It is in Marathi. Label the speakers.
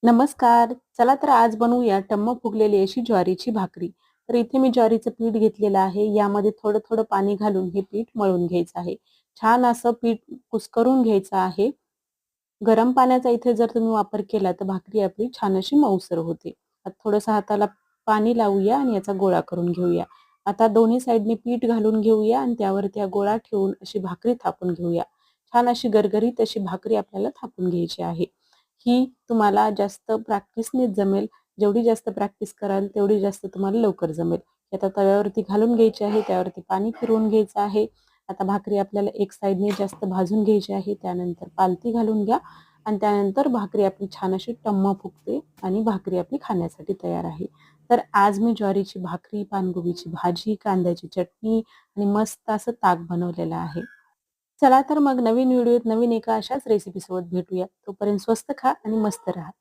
Speaker 1: नमस्कार. चला तर आज बनवूया टम्म फुगलेली अशी ज्वारीची भाकरी. तर इथे मी ज्वारीचं पीठ घेतलेलं आहे. यामध्ये थोडं-थोडं पाणी घालून हे पीठ मळून घ्यायचं आहे. छान असं पीठ कुस्करून घ्यायचं आहे. गरम पाण्याचा इथे जर तुम्ही वापर केला तर भाकरी आपली छान अशी मऊसर होते. आता थोडंसं हाताला पाणी लावूया आणि याचा गोळा करून घेऊया. आता दोन्ही साइडनी पीठ घालून घेऊया आणि त्यावरती हा गोळा ठेवून अशी भाकरी थापून घेऊया. छान अशी गरगरीत अशी भाकरी आपल्याला थापून घ्यायची आहे. ही तुम्हाला जास्त प्रॅक्टिसनेच जमेल. जेवढी जास्त प्रॅक्टिस कराल तेवढी जास्त तुम्हाला लवकर जमेल. आता तव्यावरती घालून घ्यायची आहे. त्यावरती पाणी फिरवून घ्यायचं आहे. आता भाकरी आपल्याला एक साइडने जास्त भाजून घ्यायची आहे. त्यानंतर पालती घालून घ्या आणि त्यानंतर भाकरी आपली छान अशी टम्म फुगते आणि भाकरी आपली खाण्यासाठी तयार आहे. तर आज मी ज्वारीची भाकरी, पानकोबीची भाजी, कांद्याची चटणी आणि मस्त असं ताक बनवलेलं आहे. चला तर मग नवीन व्हिडिओत नवीन एका अशाच रेसिपीसोबत भेटूया. तोपर्यंत स्वस्त खा आणि मस्त राहा.